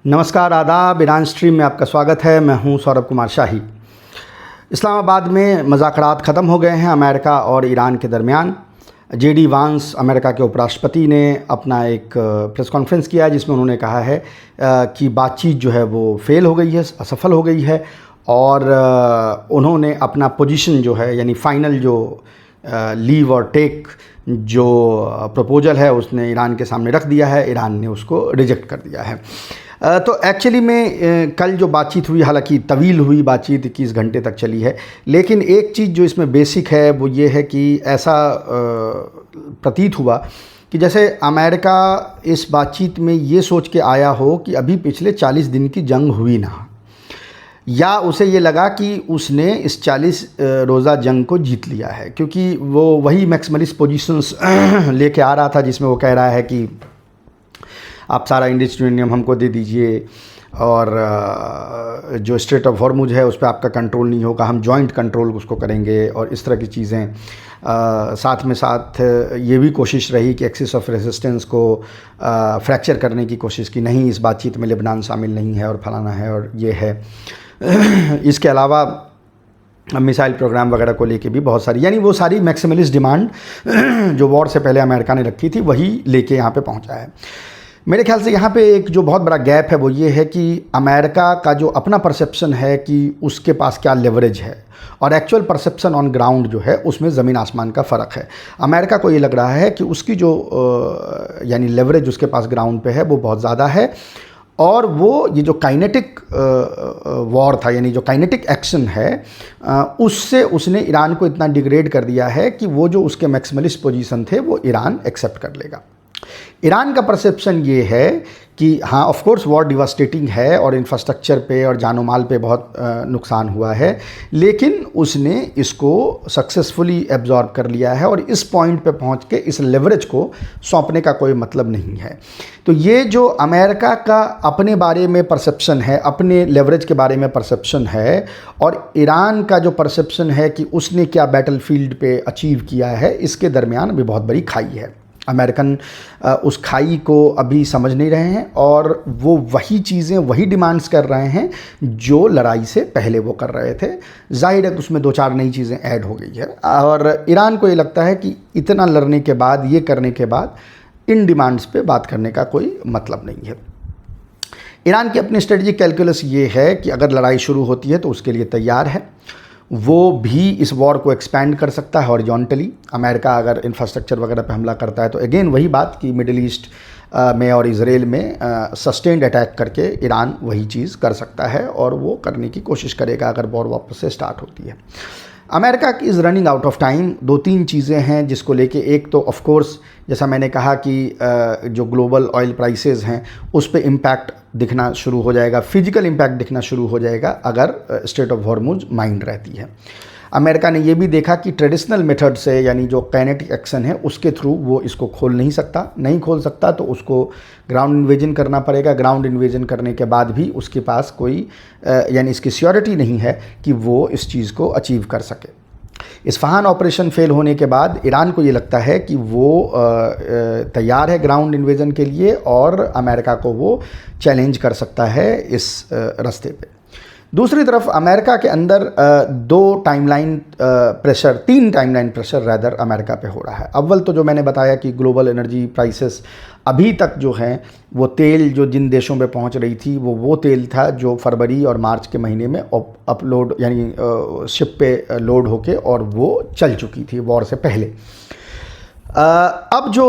नमस्कार, आदाब। Iran stream में आपका स्वागत है। मैं हूं सौरभ कुमार शाही। इस्लामाबाद में मुज़ाकरात ख़त्म हो गए हैं अमेरिका और ईरान के दरमियान। जेडी वांस अमेरिका के उपराष्ट्रपति ने अपना एक प्रेस कॉन्फ्रेंस किया जिसमें उन्होंने कहा है कि बातचीत जो है वो फेल हो गई है, असफल हो गई है, और उन्होंने अपना पोजीशन जो है यानी फ़ाइनल जो लीव और टेक जो प्रपोजल है उसने ईरान के सामने रख दिया है। ईरान ने उसको रिजेक्ट कर दिया है। तो एक्चुअली में कल जो बातचीत हुई, हालांकि तवील हुई बातचीत, 21 घंटे तक चली है, लेकिन एक चीज़ जो इसमें बेसिक है वो ये है कि ऐसा प्रतीत हुआ कि जैसे अमेरिका इस बातचीत में ये सोच के आया हो कि अभी पिछले 40 दिन की जंग हुई ना, या उसे ये लगा कि उसने इस 40 रोज़ा जंग को जीत लिया है, क्योंकि वो वही मैक्सिमलिस्ट पोजीशंस लेके आ रहा था जिसमें वो कह रहा है कि आप सारा इंडस्ट्रियम हमको दे दीजिए, और जो स्ट्रेट ऑफ हॉर्मुज है उस पर आपका कंट्रोल नहीं होगा, हम जॉइंट कंट्रोल उसको करेंगे, और इस तरह की चीज़ें। साथ में साथ ये भी कोशिश रही कि एक्सिस ऑफ रेजिस्टेंस को फ्रैक्चर करने की कोशिश की, नहीं इस बातचीत में लेबनान शामिल नहीं है और फलाना है और ये है। इसके अलावा मिसाइल प्रोग्राम वगैरह को लेके भी बहुत सारी, यानी वो सारी मैक्सिमलिस्ट डिमांड जो वॉर से पहले अमेरिका ने रखी थी वही लेके यहाँ पे पहुँचा है। मेरे ख्याल से यहाँ पे एक जो बहुत बड़ा गैप है वो ये है कि अमेरिका का जो अपना परसेप्शन है कि उसके पास क्या लेवरेज है और एक्चुअल परसेप्शन ऑन ग्राउंड जो है उसमें ज़मीन आसमान का फ़र्क है। अमेरिका को ये लग रहा है कि उसकी जो यानी लेवरेज उसके पास ग्राउंड पे है वो बहुत ज़्यादा है, और वो ये जो काइनेटिक वॉर था यानी जो काइनेटिक एक्शन है उससे उसने ईरान को इतना डिग्रेड कर दिया है कि वो जो उसके मैक्सिमलिस्ट पोजीशन थे वो ईरान एक्सेप्ट कर लेगा। ईरान का परसेप्शन ये है कि हाँ, ऑफ कोर्स वॉर डिवास्टेटिंग है और इंफ्रास्ट्रक्चर पे और जानो माल पे बहुत नुकसान हुआ है, लेकिन उसने इसको सक्सेसफुली एब्जॉर्ब कर लिया है और इस पॉइंट पे पहुंच के इस लेवरेज को सौंपने का कोई मतलब नहीं है। तो ये जो अमेरिका का अपने बारे में परसेप्शन है, अपने लेवरेज के बारे में परसेप्शन है, और ईरान का जो परसेप्शन है कि उसने क्या बैटलफील्ड पे अचीव किया है, इसके दरमियान अभी बहुत बड़ी खाई है। अमेरिकन उस खाई को अभी समझ नहीं रहे हैं और वो वही चीज़ें, वही डिमांड्स कर रहे हैं जो लड़ाई से पहले वो कर रहे थे। जाहिर है उसमें 2-4 नई चीज़ें ऐड हो गई है, और ईरान को ये लगता है कि इतना लड़ने के बाद, ये करने के बाद इन डिमांड्स पे बात करने का कोई मतलब नहीं है। ईरान की अपनी स्ट्रेटजिक कैलकुलस ये है कि अगर लड़ाई शुरू होती है तो उसके लिए तैयार है, वो भी इस वॉर को एक्सपैंड कर सकता है हॉरिजॉन्टली। अमेरिका अगर इंफ्रास्ट्रक्चर वगैरह पे हमला करता है तो अगेन वही बात कि मिडिल ईस्ट में और इजराइल में सस्टेन्ड अटैक करके ईरान वही चीज़ कर सकता है, और वो करने की कोशिश करेगा अगर वॉर वापस से स्टार्ट होती है। अमेरिका की is running out of time. 2-3 चीज़ें हैं जिसको लेके, एक तो ऑफ कोर्स जैसा मैंने कहा कि जो ग्लोबल ऑयल प्राइसेस हैं उस पे इम्पैक्ट दिखना शुरू हो जाएगा, फिजिकल इम्पैक्ट दिखना शुरू हो जाएगा अगर स्ट्रेट ऑफ हॉर्मुज माइंड रहती है। अमेरिका ने ये भी देखा कि ट्रेडिशनल मेथड से यानी जो काइनेटिक एक्शन है उसके थ्रू वो इसको खोल नहीं खोल सकता, तो उसको ग्राउंड इन्वेजन करना पड़ेगा। ग्राउंड इन्वेजन करने के बाद भी उसके पास कोई यानी इसकी श्योरिटी नहीं है कि वो इस चीज़ को अचीव कर सके। इस्फहान ऑपरेशन फेल होने के बाद ईरान को ये लगता है कि वो तैयार है ग्राउंड इन्वेजन के लिए, और अमेरिका को वो चैलेंज कर सकता है इस रास्ते पे। दूसरी तरफ अमेरिका के अंदर 3 टाइमलाइन प्रेशर रैदर अमेरिका पे हो रहा है। अव्वल तो जो मैंने बताया कि ग्लोबल एनर्जी प्राइसेस अभी तक जो हैं वो तेल जो जिन देशों पे पहुंच रही थी वो तेल था जो फरवरी और मार्च के महीने में अपलोड यानी शिप पे लोड होके और वो चल चुकी थी वॉर से पहले। अब जो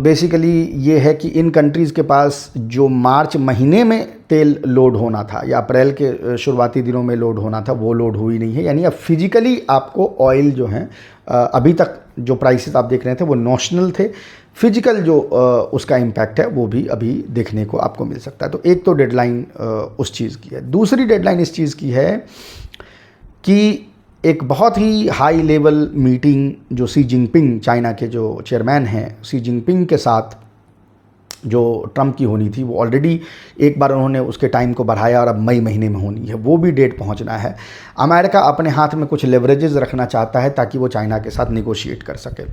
बेसिकली ये है कि इन कंट्रीज़ के पास जो मार्च महीने में तेल लोड होना था या अप्रैल के शुरुआती दिनों में लोड होना था वो लोड हुई नहीं है, यानी अब फिजिकली आपको ऑयल जो है अभी तक जो प्राइसेस आप देख रहे थे वो नॉशनल थे, फिजिकल जो उसका इम्पैक्ट है वो भी अभी देखने को आपको मिल सकता है। तो एक तो डेडलाइन उस चीज़ की है। दूसरी डेडलाइन इस चीज़ की है कि एक बहुत ही हाई लेवल मीटिंग जो शी जिनपिंग, चाइना के जो चेयरमैन हैं, शी जिनपिंग के साथ जो ट्रंप की होनी थी वो ऑलरेडी एक बार उन्होंने उसके टाइम को बढ़ाया और अब मई महीने में होनी है, वो भी डेट पहुंचना है। अमेरिका अपने हाथ में कुछ लेवरेजेस रखना चाहता है ताकि वो चाइना के साथ निगोशिएट कर सके।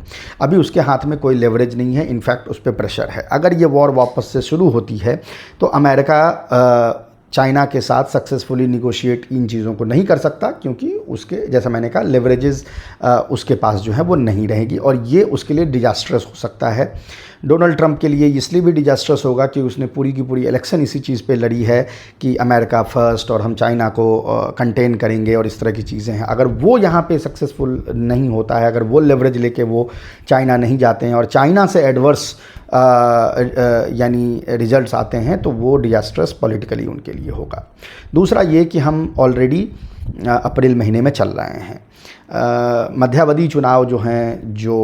अभी उसके हाथ में कोई लेवरेज नहीं है, इनफैक्ट उस पर प्रेशर है। अगर ये वॉर वापस से शुरू होती है तो अमेरिका चाइना के साथ सक्सेसफुली निगोशिएट इन चीज़ों को नहीं कर सकता, क्योंकि उसके, जैसा मैंने कहा, लेवरेजेस उसके पास जो है वो नहीं रहेगी, और ये उसके लिए डिजास्ट्रस हो सकता है। डोनाल्ड ट्रंप के लिए इसलिए भी डिजास्ट्रस होगा कि उसने पूरी की पूरी इलेक्शन इसी चीज़ पे लड़ी है कि अमेरिका फर्स्ट और हम चाइना को कंटेन करेंगे और इस तरह की चीज़ें हैं। अगर वो यहाँ पे सक्सेसफुल नहीं होता है, अगर वो लेवरेज लेके वो चाइना नहीं जाते हैं और चाइना से एडवर्स यानी रिजल्ट्स आते हैं, तो वो डिजास्ट्रस पॉलिटिकली उनके लिए होगा। दूसरा ये कि हम ऑलरेडी अप्रैल महीने में चल रहे हैं। मध्यावधि चुनाव जो हैं, जो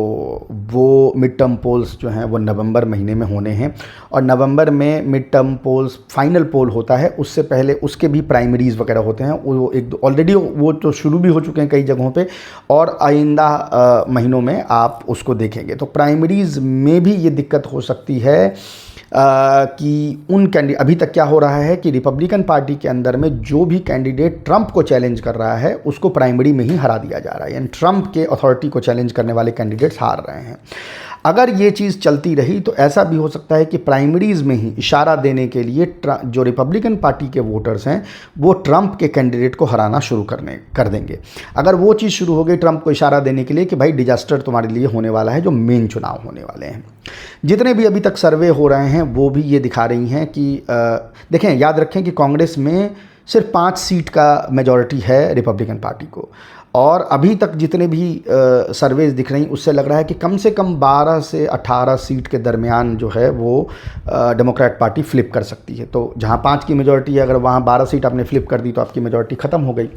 वो मिड टर्म पोल्स जो हैं वो नवंबर महीने में होने हैं, और नवंबर में मिड टर्म पोल्स फाइनल पोल होता है, उससे पहले उसके भी प्राइमरीज़ वगैरह होते हैं। वो एक ऑलरेडी वो तो शुरू भी हो चुके हैं कई जगहों पे, और आइंदा महीनों में आप उसको देखेंगे। तो प्राइमरीज़ में भी ये दिक्कत हो सकती है कि उन कैंडिडेट, अभी तक क्या हो रहा है कि रिपब्लिकन पार्टी के अंदर में जो भी कैंडिडेट ट्रंप को चैलेंज कर रहा है उसको प्राइमरी में ही हरा दिया जा रहा है, यानी ट्रंप के अथॉरिटी को चैलेंज करने वाले कैंडिडेट्स हार रहे हैं। अगर ये चीज़ चलती रही तो ऐसा भी हो सकता है कि प्राइमरीज़ में ही इशारा देने के लिए जो रिपब्लिकन पार्टी के वोटर्स हैं वो ट्रंप के कैंडिडेट को हराना शुरू कर देंगे। अगर वो चीज़ शुरू हो गई ट्रंप को इशारा देने के लिए कि भाई डिजास्टर तुम्हारे लिए होने वाला है, जो मेन चुनाव होने वाले हैं। जितने भी अभी तक सर्वे हो रहे हैं वो भी ये दिखा रही हैं कि देखें, याद रखें कि कांग्रेस में सिर्फ 5 सीट का मेजॉरिटी है रिपब्लिकन पार्टी को, और अभी तक जितने भी सर्वेज दिख रही उससे लग रहा है कि कम से कम 12 से 18 सीट के दरमियान जो है वो डेमोक्रेट पार्टी फ्लिप कर सकती है। तो जहां 5 की मेजॉरिटी है, अगर वहां 12 सीट आपने फ्लिप कर दी तो आपकी मेजॉरिटी ख़त्म हो गई।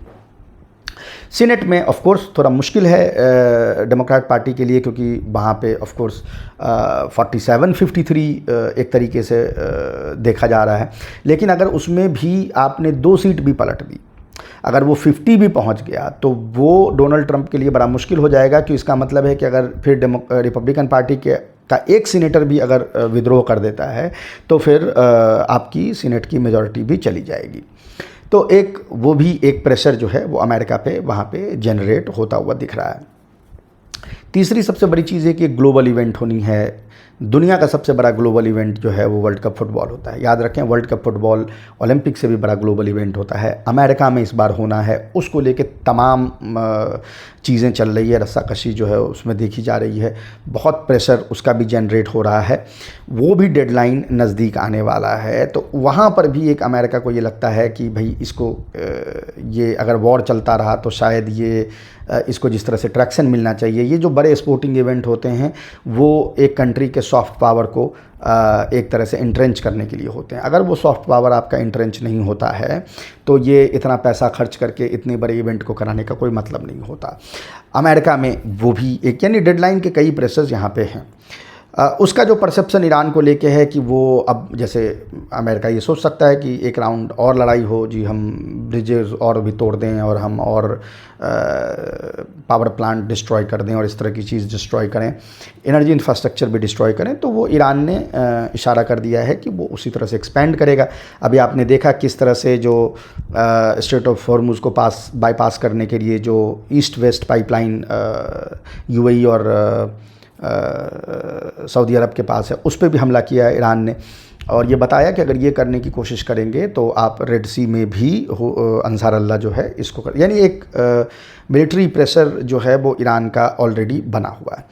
सीनेट में ऑफ कोर्स थोड़ा मुश्किल है डेमोक्रेट पार्टी के लिए, क्योंकि वहाँ पे ऑफ कोर्स 47-53 एक तरीके से देखा जा रहा है। लेकिन अगर उसमें भी आपने 2 सीट भी पलट दी, अगर वो 50 भी पहुंच गया, तो वो डोनाल्ड ट्रंप के लिए बड़ा मुश्किल हो जाएगा, कि इसका मतलब है कि अगर फिर रिपब्लिकन पार्टी का एक सीनेटर भी अगर विद्रोह कर देता है तो फिर आपकी सीनेट की मेजॉरिटी भी चली जाएगी। तो एक वो भी एक प्रेशर जो है वो अमेरिका पे वहाँ पे जनरेट होता हुआ दिख रहा है। तीसरी सबसे बड़ी चीज़ है कि ग्लोबल इवेंट होनी है। दुनिया का सबसे बड़ा ग्लोबल इवेंट जो है वो वर्ल्ड कप फुटबॉल होता है। याद रखें, वर्ल्ड कप फुटबॉल ओलंपिक से भी बड़ा ग्लोबल इवेंट होता है। अमेरिका में इस बार होना है, उसको लेके तमाम चीज़ें चल रही है, रस्साकशी जो है उसमें देखी जा रही है, बहुत प्रेशर उसका भी जनरेट हो रहा है। वो भी डेडलाइन नज़दीक आने वाला है, तो वहाँ पर भी एक अमेरिका को ये लगता है कि भाई इसको ये अगर वॉर चलता रहा तो शायद ये इसको जिस तरह से ट्रैक्शन मिलना चाहिए। ये जो बड़े स्पोर्टिंग इवेंट होते हैं वो एक कंट्री के सॉफ्ट पावर को एक तरह से इंट्रेंच करने के लिए होते हैं। अगर वो सॉफ्ट पावर आपका इंट्रेंच नहीं होता है तो ये इतना पैसा खर्च करके इतने बड़े इवेंट को कराने का कोई मतलब नहीं होता। अमेरिका में वो भी एक, यानी डेडलाइन के कई प्रेशर्स यहाँ पे हैं। उसका जो परसेप्शन ईरान को लेके है कि वो अब जैसे अमेरिका ये सोच सकता है कि एक राउंड और लड़ाई हो जी, हम ब्रिजेस और भी तोड़ दें और हम और पावर प्लांट डिस्ट्रॉय कर दें और इस तरह की चीज़ डिस्ट्रॉय करें, एनर्जी इंफ्रास्ट्रक्चर भी डिस्ट्रॉय करें, तो वो ईरान ने इशारा कर दिया है कि वो उसी तरह से एक्सपेंड करेगा। अभी आपने देखा किस तरह से जो स्ट्रेट ऑफ हॉर्मुज़ को बाईपास करने के लिए जो ईस्ट वेस्ट पाइपलाइन यूएई और सऊदी अरब के पास है, उस पर भी हमला किया है ईरान ने, और ये बताया कि अगर ये करने की कोशिश करेंगे तो आप रेड सी में भी अंसार अल्लाह जो है इसको कर, यानी एक मिलिट्री प्रेशर जो है वो ईरान का ऑलरेडी बना हुआ है।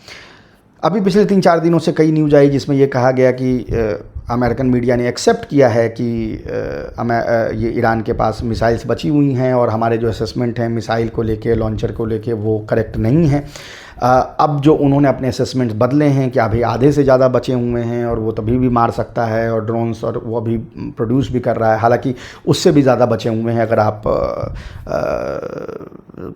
अभी पिछले 3-4 दिनों से कई न्यूज़ आई जिसमें ये कहा गया कि अमेरिकन मीडिया ने एक्सेप्ट किया है कि ये ईरान के पास मिसाइल्स बची हुई हैं और हमारे जो असेसमेंट हैं मिसाइल को लेके, लॉन्चर को लेके, वो करेक्ट नहीं है। अब जो उन्होंने अपने असेसमेंट्स बदले हैं कि अभी आधे से ज़्यादा बचे हुए हैं और वो तभी भी मार सकता है, और ड्रोन्स और वो अभी प्रोड्यूस भी कर रहा है, हालांकि उससे भी ज़्यादा बचे हुए हैं अगर आप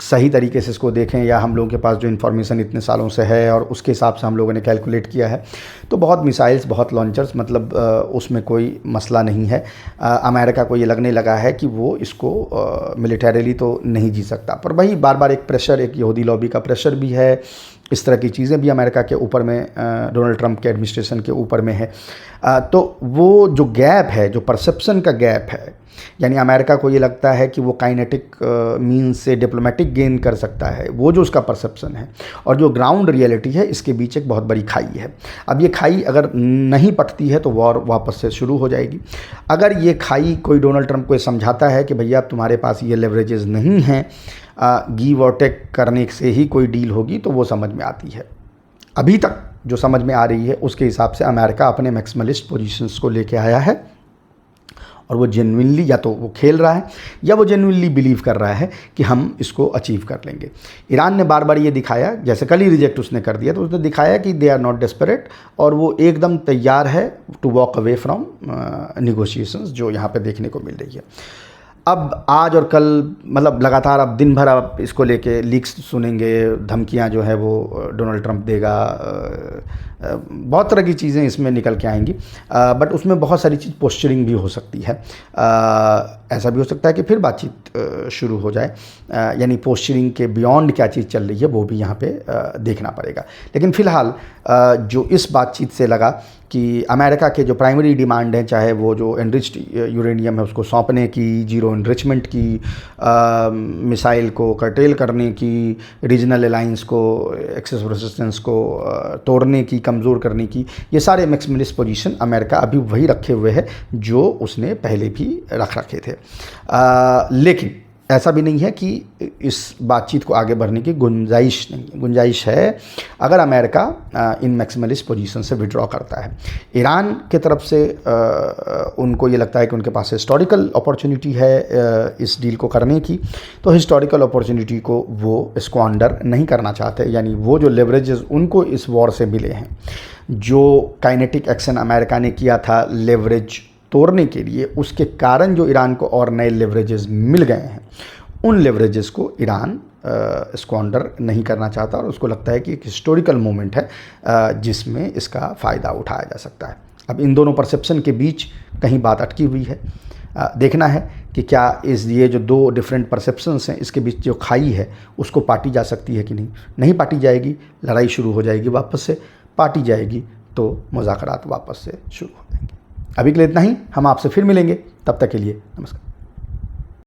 सही तरीके से इसको देखें, या हम लोगों के पास जो इन्फॉर्मेशन इतने सालों से है और उसके हिसाब से हम लोगों ने कैलकुलेट किया है, तो बहुत मिसाइल्स, बहुत लॉन्चर्स, मतलब उसमें कोई मसला नहीं है। अमेरिका को ये लगने लगा है कि वो इसको मिलिटरीली तो नहीं जीत सकता, पर वही बार बार एक प्रेशर, एक यहूदी लॉबी का प्रेशर भी है, इस तरह की चीज़ें भी अमेरिका के ऊपर में डोनाल्ड ट्रंप के एडमिनिस्ट्रेशन के ऊपर में है। तो वो जो गैप है, जो परसेप्शन का गैप है, यानी अमेरिका को ये लगता है कि वो काइनेटिक मीन्स से डिप्लोमेटिक गेन कर सकता है, वो जो उसका परसेप्शन है और जो ग्राउंड रियलिटी है, इसके बीच एक बहुत बड़ी खाई है। अब ये खाई अगर नहीं पटती है तो वॉर वापस से शुरू हो जाएगी। अगर ये खाई कोई डोनाल्ड ट्रंप को समझाता है कि भैया तुम्हारे पास ये लेवरेजेस नहीं हैं, गिव और टेक करने से ही कोई डील होगी, तो वो समझ में आती है। अभी तक जो समझ में आ रही है उसके हिसाब से अमेरिका अपने मैक्सिमलिस्ट पोजीशंस को लेके आया है और वो जेन्युइनली या तो वो खेल रहा है या वो जेन्युइनली बिलीव कर रहा है कि हम इसको अचीव कर लेंगे। ईरान ने बार बार ये दिखाया, जैसे कल ही रिजेक्ट उसने कर दिया, तो उसने दिखाया कि दे आर नॉट डेस्परेट और वो एकदम तैयार है to walk away from negotiations, जो यहाँ पे देखने को मिल रही है। अब आज और कल मतलब लगातार अब दिन भर आप इसको लेके लीक्स सुनेंगे, धमकियां जो है वो डोनाल्ड ट्रंप देगा, बहुत तरह की चीज़ें इसमें निकल के आएंगी। बट उसमें बहुत सारी चीज़ पोस्चरिंग भी हो सकती है। ऐसा भी हो सकता है कि फिर बातचीत शुरू हो जाए, यानी पोस्चरिंग के बियॉन्ड क्या चीज़ चल रही है वो भी यहाँ पे देखना पड़ेगा। लेकिन फ़िलहाल जो इस बातचीत से लगा कि अमेरिका के जो प्राइमरी डिमांड हैं, चाहे वो जो एनरिच्ड यूरेनियम है उसको सौंपने की, जीरो इनरिचमेंट की, मिसाइल को कर्टेल करने की, रीजनल अलाइंस को, एक्सेस रेजिस्टेंस को तोड़ने की, कमज़ोर करने की, ये सारे मैक्सिमलिस्ट पोजीशन अमेरिका अभी वही रखे हुए है जो उसने पहले भी रख रखे थे। लेकिन ऐसा भी नहीं है कि इस बातचीत को आगे बढ़ने की गुंजाइश नहीं है। गुंजाइश है अगर अमेरिका इन मैक्सिमलिस्ट पोजीशन से विड्रॉ करता है। ईरान की तरफ से उनको ये लगता है कि उनके पास हिस्टोरिकल अपॉर्चुनिटी है इस डील को करने की, तो हिस्टोरिकल अपॉर्चुनिटी को वो स्क्वांडर नहीं करना चाहते। यानी वो जो लेवरेजेस उनको इस वॉर से मिले हैं, जो काइनेटिक एक्शन अमेरिका ने किया था लेवरेज तोड़ने के लिए, उसके कारण जो ईरान को और नए लेवरेजेस मिल गए हैं, उन लेवरेजेस को ईरान स्क्वांडर नहीं करना चाहता और उसको लगता है कि एक हिस्टोरिकल मोमेंट है जिसमें इसका फ़ायदा उठाया जा सकता है। अब इन दोनों परसेप्शन के बीच कहीं बात अटकी हुई है। देखना है कि क्या ये जो दो डिफरेंट परसेप्शंस हैं इसके बीच जो खाई है उसको पाटी जा सकती है कि नहीं। नहीं पाटी जाएगी, लड़ाई शुरू हो जाएगी वापस से। पाटी जाएगी तो मुज़ाकरात वापस से शुरू हो जाएंगे। अभी के लिए इतना ही, हम आपसे फिर मिलेंगे, तब तक के लिए नमस्कार।